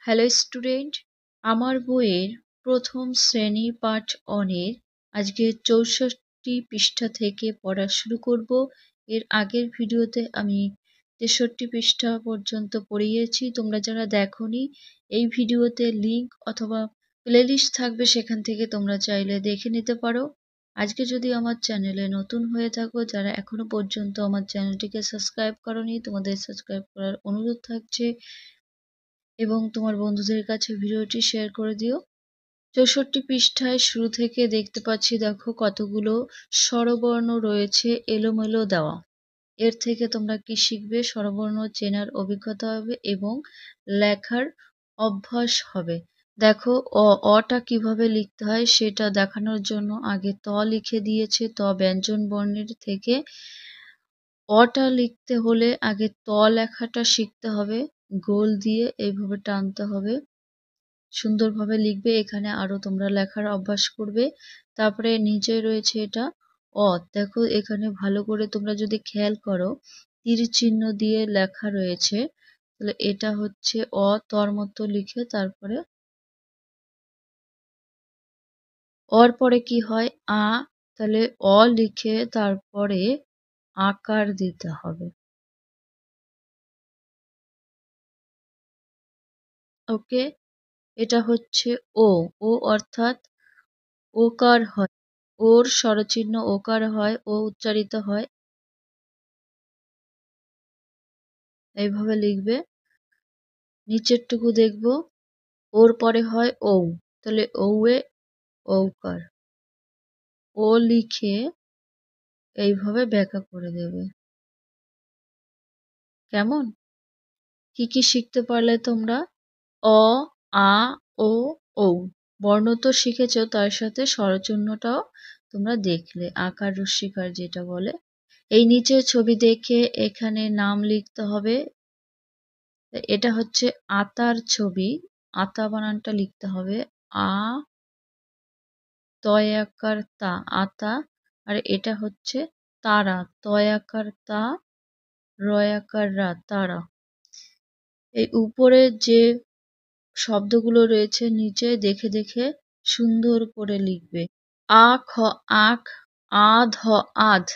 Hello student, আমার বইয়ের প্রথম শ্রেণী পাঠ অনের আজকে ৬৪ পৃষ্ঠা থেকে পড়া শুরু করব। এর আগের ভিডিওতে আমি ৬৩ পৃষ্ঠা পর্যন্ত পড়িয়েছি। তোমরা যারা দেখোনি, এই ভিডিওতে লিঙ্ক অথবা প্লেলিস্ট থাকবে, সেখান থেকে তোমরা চাইলে দেখে নিতে পারো। আজকে যদি আমার চ্যানেলে নতুন হয়ে থাকো, যারা এখনো পর্যন্ত আমার চ্যানেলটিকে সাবস্ক্রাইব করোনি, তোমাদের সাবস্ক্রাইব করার অনুরোধ থাকছে এবং তোমার বন্ধুদের কাছে ভিডিওটি শেয়ার করে দিও। ৬৪ পৃষ্ঠায় শুরু থেকে দেখতে পাচ্ছি, দেখো কতগুলো স্বরবর্ণ রয়েছে এলোমেলো দেওয়া। এর থেকে তোমরা কি শিখবে? স্বরবর্ণ চেনার অভিজ্ঞতা হবে এবং লেখার অভ্যাস হবে। দেখো অটা কিভাবে লিখতে হয় সেটা দেখানোর জন্য আগে ত লিখে দিয়েছে। ত ব্যঞ্জন বর্ণের থেকে অটা লিখতে হলে আগে ত লেখাটা শিখতে হবে। গোল দিয়ে এইভাবে টানতে হবে, সুন্দরভাবে লিখবে। এখানে আরো তোমরা লেখার অভ্যাস করবে। তারপরে নিচে রয়েছে এটা অ। দেখো এখানে ভালো করে তোমরা যদি খেয়াল করো, তীর চিহ্ন দিয়ে লেখা রয়েছে, তাহলে এটা হচ্ছে অ। তর মতো লিখে তারপরে অর পরে কি হয়? আ। তাহলে অ লিখে তারপরে আকার দিতে হবে। ওকে, এটা হচ্ছে ও। ও অর্থাৎ ওকার হয়। ওর স্বরচিহ্ন ওকার হয়, ও উচ্চারিত হয়। এইভাবে লিখবে। নিচেরটুকু দেখব, ওর পরে হয় ঔ, তাহলে ঔ-এ ঔকার। ও লিখে এইভাবে ব্যাকা করে দেবে। কেমন? কি কি শিখতে পারলে তোমরা? অ, আ, ও, ঔ। বর্ণ তো শিখেছ, তার সাথে স্বরচিহ্নটাও তোমরা দেখলে, আকার রস্যিকার যেটা বলে। এই নিচের ছবি দেখে এখানে নাম লিখতে হবে। এটা হচ্ছে আতার ছবি। আতা বানানটা লিখতে হবে আ, তয়াকার তা, আতা। আর এটা হচ্ছে তারা, তয়াকার তা, রয়াকার রা, তারা। এই উপরে যে শব্দগুলো রয়েছে নিচে দেখে দেখে সুন্দর করে লিখবে। আ খ আখ, আ ধ আধ,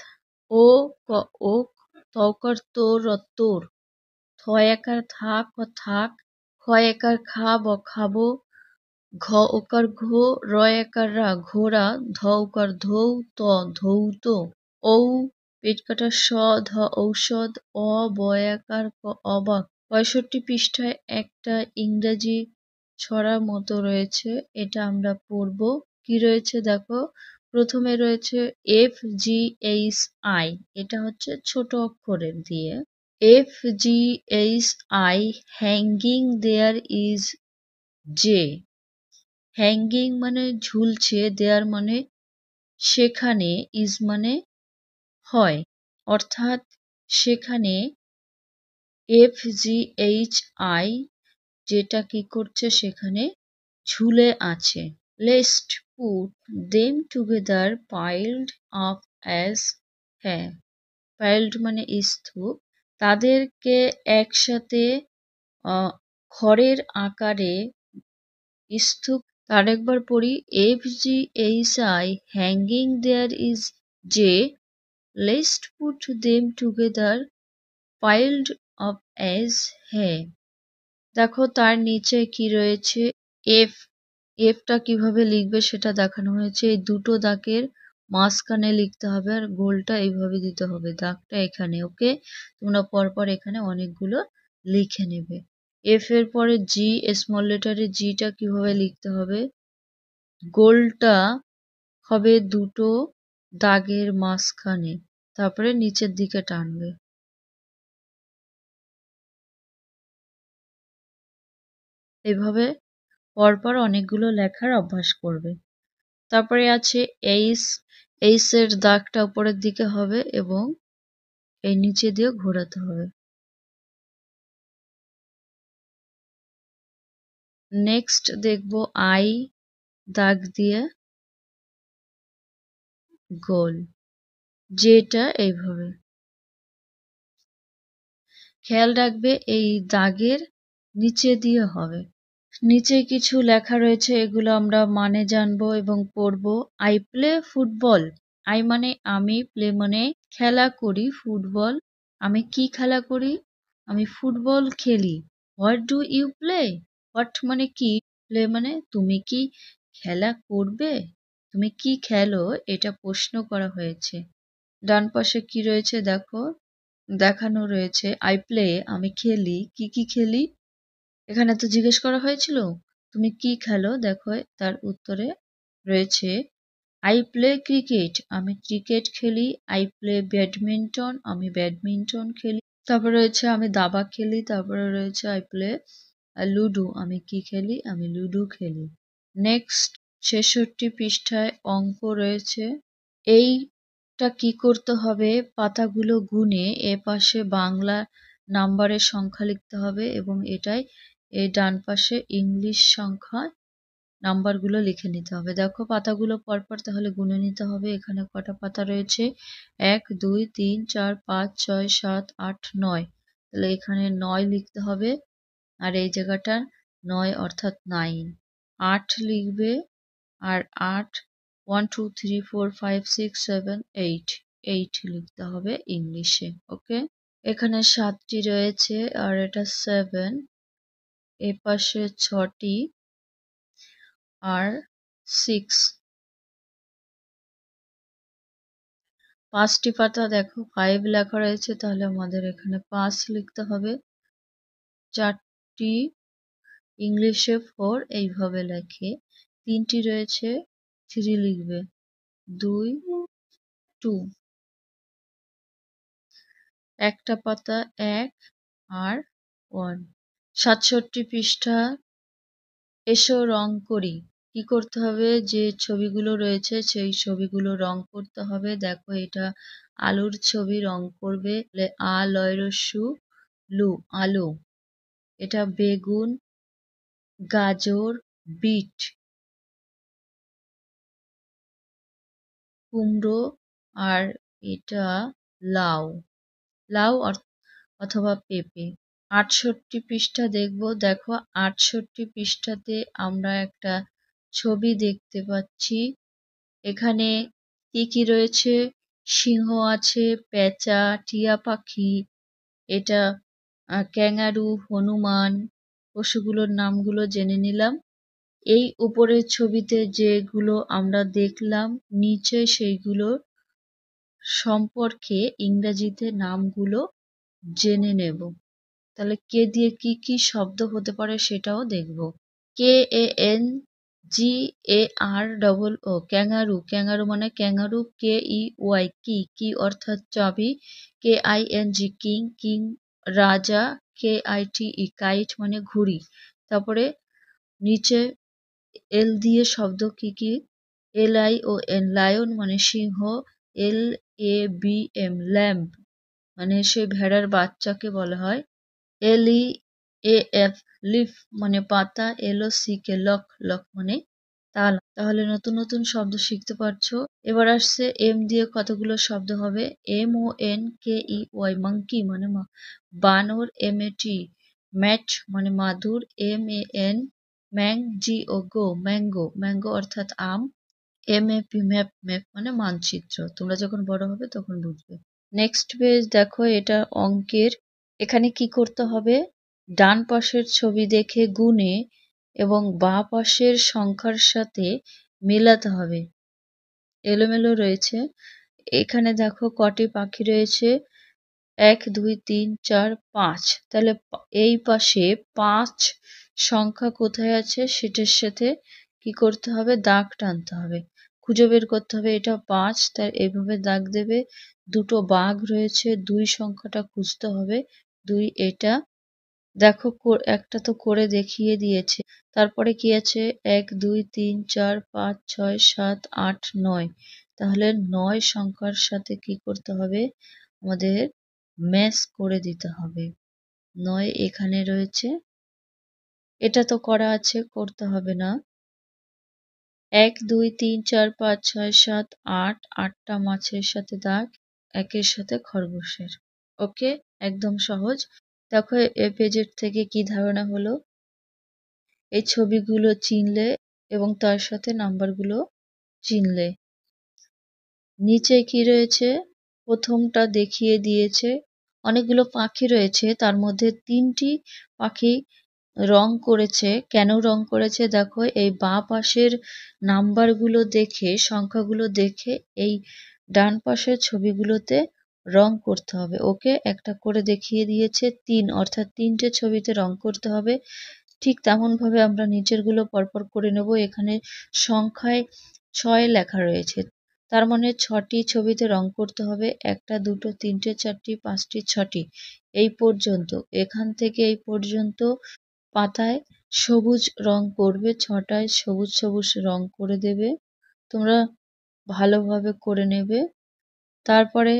ও ক ওক, তকার তোর তোর, থয়াকার থা ক থাক, খয়াকার খা ব খাবো, ঘ ওকার ঘো, র একার রা ঘোড়া, ধ ওকার ধৌ ত ধৌত, ঔ পেট কাটার স ধ ঔষধ, অ বয়াকার ক অবাক। ৬৫ পৃষ্ঠায় একটা ইংরাজি ছড়ার মতো রয়েছে, এটা আমরা পড়ব। কি রয়েছে দেখো, প্রথমে রয়েছে FGHI, এটা হচ্ছে ছোট অক্ষরের দিয়ে। FGHI, হ্যাঙ্গিং দেয়ার ইজ যে। হ্যাঙ্গিং মানে ঝুলছে, দেয়ার মানে সেখানে, ইজ মানে হয়, অর্থাৎ সেখানে FGHI যেটা কি করছে, সেখানে ঝুলে আছে। Let's put them together piled up as, হ্যাঁ, পাইলড মানে স্তূপ, তাদেরকে একসাথে খড়ের আকারে স্তূপ। আরেকবার পড়ি, FGHI, হ্যাঙ্গিং দেয়ার ইজ যে, let's put them together piled up as, হ্যাঁ। দেখো তার নিচে কি রয়েছে, এফ। এফটা কিভাবে লিখবে সেটা দেখানো হয়েছে। এই দুটো দাগের মাঝখানে লিখতে হবে আর গোলটা এইভাবে দিতে হবে, দাগটা এখানে। ওকে, তোমরা পরপর এখানে অনেকগুলো লিখে নেবে। এফ এর পরে জি, স্মল লেটারে জিটা কিভাবে লিখতে হবে, গোলটা হবে দুটো দাগের মাঝখানে, তারপরে নিচের দিকে টানবে। এভাবে পরপর অনেকগুলো লেখার অভ্যাস করবে। তারপরে আছে এইচ। এইচ এর দাগটা উপরের দিকে হবে এবং এই নিচে দিয়ে ঘোরাতে হবে। নেক্সট দেখব আই, দাগ দিয়ে গোল, যেটা এইভাবে। খেয়াল রাখবে এই দাগের নিচে দিয়ে হবে। নিচে কিছু লেখা রয়েছে, এগুলো আমরা মানে জানবো এবং পড়বো। I play football. আই মানে আমি, প্লে মানে খেলা করি, ফুটবল আমি কি খেলা করি? আমি ফুটবল খেলি। What do you play? What মানে কি, প্লে মানে তুমি কি খেলা করবে? তুমি কি খেলো? এটা প্রশ্ন করা হয়েছে। ডান পাশে কি রয়েছে দেখো, দেখানো রয়েছে আই প্লে আমি খেলি। কি কি খেলি? এখানে তো জিজ্ঞেস করা হয়েছিল তুমি কি খেলো, দেখো তার উত্তরে রয়েছে আই প্লে ক্রিকেট আমি ক্রিকেট খেলি। আই প্লে ব্যাডমিন্টন আমি ব্যাডমিন্টন খেলি। তারপরে রয়েছে আমি দাবা খেলি। তারপরে রয়েছে আই প্লে লুডো আমি কি খেলি? আমি লুডো খেলি। নেক্সট ৬৬ পৃষ্ঠায় অঙ্ক রয়েছে। এইটা কি করতে হবে, পাতাগুলো গুনে এপাশে বাংলা নাম্বারের সংখ্যা লিখতে হবে এবং এটাই এই ডান পাশে ইংলিশ সংখ্যা নাম্বারগুলো লিখে নিতে হবে। দেখো পাতাগুলো পরপর তাহলে গুনে নিতে হবে। এখানে কটা পাতা রয়েছে? ১ ২ ৩ ৪ ৫ ৬ ৭ ৮ ৯। তাহলে এখানে ৯ লিখতে হবে। আর এই জায়গাটা ৯ অর্থাৎ 9। ৮ লিখবে। আর ৮ 1 2 3 4 5 6 7 8 8 লিখতে হবে ইংলিশে। ওকে, এখানে ৭টি রয়েছে আর এটা 7, এপাশে ৬টি আর 6। ৫টি পাতা দেখো 5 লেখা রয়েছে, তাহলে আমাদের এখানে 5 লিখতে হবে। 4টি ইংলিশে 4 এইভাবে লেখে। 3টি রয়েছে 3 লিখবে। 2 2। একটা পাতা 1 আর 1। ৬৭ পৃষ্ঠা এসো রং করি। কি করতে হবে? যে ছবিগুলো রয়েছে সেই ছবিগুলো রং করতে হবে। দেখো এটা আলুর ছবি, রং করবে আ লয় রস্যু লু, আলু। এটা বেগুন, গাজর, বিট, কুমড়ো আর এটা লাউ, লাউ অথবা পেঁপে। ৬৮ পৃষ্ঠা দেখবো। দেখো ৬৮ পৃষ্ঠাতে আমরা একটা ছবি দেখতে পাচ্ছি। এখানে কি কি রয়েছে? সিংহ আছে, পেঁচা, টিয়া পাখি, এটা ক্যাঙারু, হনুমান। পশুগুলোর নামগুলো জেনে নিলাম। এই উপরের ছবিতে যেগুলো আমরা দেখলাম নিচে সেইগুলো সম্পর্কে ইংরেজিতে নামগুলো জেনে নেব। তাহলে কে দিয়ে কি কি শব্দ হতে পারে সেটাও দেখব। KANGAROO ক্যাঙ্গারু, ক্যাঙ্গারু মানে ক্যাঙ্গারু। KEY কি, কি অর্থাৎ চাবি। KING কিং, কিং রাজা। KITE কাইট মানে ঘুড়ি। তারপরে নিচে এল দিয়ে শব্দ কি কি? LION লায়ন মানে সিংহ। LABM ল্যাম্প মানে সে ভেড়ার বাচ্চাকে বলা হয়। LEAF লিফ মানে পাতা। LOCK লক, লক মানে তালা। তাহলে নতুন নতুন শব্দ শিখতে পারছো। এবার আসছে এম দিয়ে কতগুলো শব্দ হবে। MONKEY মাংকি মানে বানর। MAT ম্যাট মানে মাদুর। MAN Mang, GO mango, mango অর্থাৎ আম। MAP ম্যাপ, ম্যাপ মানে মানচিত্র। তোমরা যখন বড় হবে তখন বুঝবে। নেক্সট পেজ দেখো, এটা অঙ্কের। এখানে কি করতে হবে? ডান পাশের ছবি দেখে গুনে এবং বাঁ পাশের সংখ্যার সাথে মেলাতে হবে। এলোমেলো রয়েছে। এখানে দেখো কটি পাখি রয়েছে? ১ ২ ৩ ৪ ৫। তাহলে এই পাশে ৫ সংখ্যা কোথায় আছে সেটার সাথে কি করতে হবে? দাগ টানতে হবে। খুঁজে বের করতে হবে এটা ৫, তাই এইভাবে দাগ দেবে। দুটো বাঘ রয়েছে, ২ সংখ্যাটা খুঁজতে হবে। ২ এটা দেখো একটা তো করে দেখিয়ে দিয়েছে। তারপরে কি আছে? ১ ২ ৩ ৪ ৫ ৬ ৭ ৮ ৯। তাহলে ৯ সংখ্যার সাথে কি করতে হবে? আমাদের ম্যাচ করে দিতে হবে। ৯ এখানে রয়েছে। এটা তো করা আছে, করতে হবে না। ১ ২ ৩ ৪ ৫ ৬ ৭ ৮, ৮টা মাছের সাথে দাগ, ১-এর সাথে খরগোশের। ওকে, একদম সহজ। দেখো এ পেজের থেকে কি ধারণা হলো? এই ছবিগুলো চিনলে এবং তার সাথে নাম্বারগুলো চিনলে। নিচে কি রয়েছে? প্রথমটা দেখিয়ে দিয়েছে অনেকগুলো পাখি রয়েছে, তার মধ্যে ৩টি পাখি রং করেছে। কেন রং করেছে দেখো, এই বাঁ পাশের নাম্বারগুলো দেখে, সংখ্যাগুলো দেখে এই ডান পাশের ছবিগুলোতে রং করতে হবে। ওকে, একটা করে দেখিয়ে দিয়েছে ৩, অর্থাৎ ৩টে ছবিতে রং করতে হবে। ঠিক তেমনভাবে আমরা নিচেরগুলো পরপর করে নেব। এখানে সংখ্যায় ৬ লেখা রয়েছে, তার মানে ৬টি ছবিতে রং করতে হবে। ১টা, ২টো, ৩টে, ৪টি, ৫টি, ৬টি, এই পর্যন্ত। এখান থেকে এই পর্যন্ত পাতায় সবুজ রং করবে, ৬টায় সবুজ সবুজ রং করে দেবে। তোমরা ভালোভাবে করে নেবে। তারপরে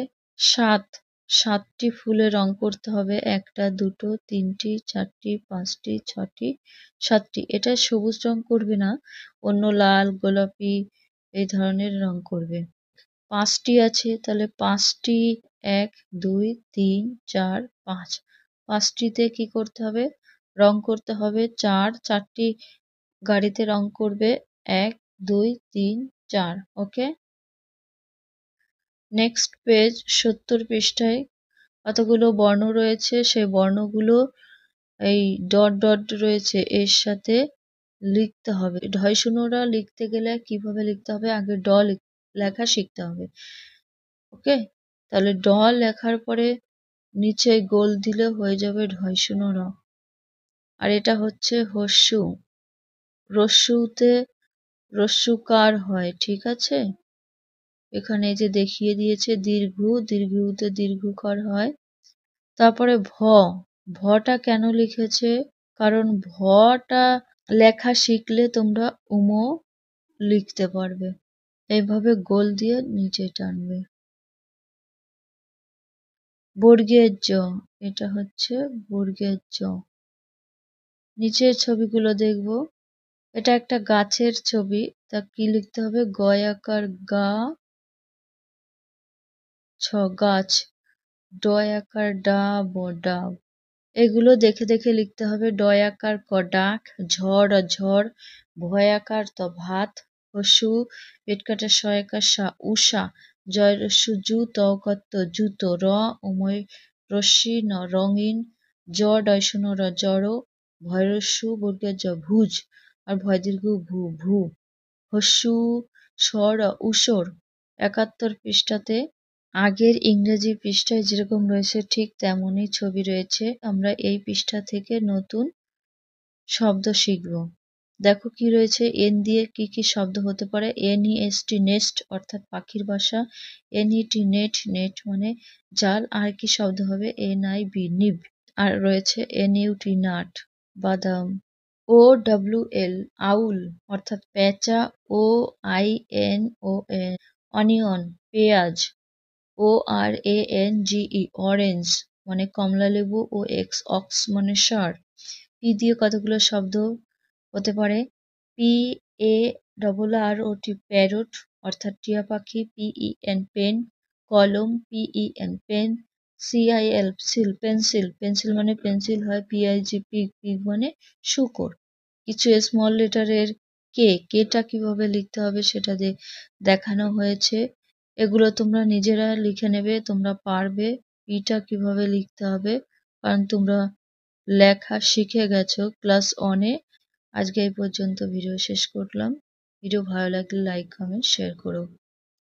৭টি ফুলে রং করতে হবে। ১টা, ২টো, ৩টি, ৪টি, ৫টি, ৬টি, ৭টি। এটা সবুজ রং করবে না, অন্য লাল, গোলাপি এই ধরনের রং করবে। ৫টি আছে, তাহলে ৫টি, ১, ২, ৩, ৪, ৫। ৫টিতে কি করতে হবে? রং করতে হবে ৪, ৪টি গাড়িতে রং করবে ১, ২, ৩, ৪। ওকে, নেক্সট পেজ ৭০ পৃষ্ঠায় কতগুলো বর্ণ রয়েছে, সেই বর্ণগুলো এই ডট ডট রয়েছে এর সাথে লিখতে হবে। ঢয় শূন্যটা লিখতে গেলে কিভাবে লিখতে হবে? আগে ড লেখা শিখতে হবে। ওকে, তাহলে ড লেখার পরে নিচে গোল দিলে হয়ে যাবে ঢয় শূন্য র। আর এটা হচ্ছে হস্যু। রস্যুতে রস্যুকার হয়, ঠিক আছে? এখানে যে দেখিয়ে দিয়েছে দীর্ঘ, দীর্ঘউতে দীর্ঘকার হয়। তারপরে ভ, ভটা কেন লিখেছে? কারণ ভটা লেখা শিখলে তোমরা উমো লিখতে পারবে। এইভাবে গোল দিয়ে নিচে টানবে। বর্গের জ, এটা হচ্ছে বর্গের জ। নিচের ছবিগুলো দেখব। এটা একটা গাছের ছবি, তা কি লিখতে হবে? গয়াকার গা, ছ গাছ, ডয়াকার ডা, ব ডাব। এগুলো দেখে দেখে লিখতে হবে। ডয়াকার ক ডাক, ঝড় ঝড়, ভয়াকার ত ভাত, হসু পেটকাটা শয়াকার সা উষা, জয় রস্যু জু তকত্ত জুতো, র উময় রশ্মি ন রঙিন, জ ডয়শন র জড়, ভয়রস্যু বর্গের জ ভুজ, আর ভয় দীর্ঘ ভু ভু, হস্যু স্বর উসর। ৭১ পৃষ্ঠাতে আগের ইংরেজি পৃষ্ঠায় যেরকম রয়েছে ঠিক তেমনই ছবি রয়েছে। আমরা এই পৃষ্ঠা থেকে নতুন শব্দ শিখব। দেখো কি রয়েছে, এন দিয়ে কি কি শব্দ হতে পারে? NEST নেস্ট, অর্থাৎ পাখির বাসা। NET নেট, নেট মানে জাল। আর কি শব্দ হবে? NIB নিব। আর রয়েছে NUT নাট, বাদাম। OWL আউল, অর্থাৎ পেঁচা। OINON অনিয়ন, পেঁয়াজ। ORANGE অরেঞ্জ মানে কমলালেবু। ও অক্স মানে ষাঁড়। পি দিয়ে কতগুলো শব্দ হতে পারে? PARROT প্যারট, অর্থাৎ টিয়া পাখি। PEN পেন, কলম। PEN pen. CIL সিল, পেন্সিল। পেন্সিল মানে পেন্সিল হয়। PIG পিগ, পিগ মানে শূকর। কিছু স্মল লেটারের কে, কেটা কিভাবে লিখতে হবে সেটা দেখানো হয়েছে। এগুলো তোমরা নিজেরা লিখে নেবে, তোমরা পারবে। পিটা কিভাবে লিখতে হবে, কারণ তোমরা লেখা শিখে গেছো ক্লাস 1-এ। আজকে এই পর্যন্ত ভিডিও শেষ করলাম। ভিডিও ভালো লাগলে লাইক, কমেন্ট, শেয়ার করো।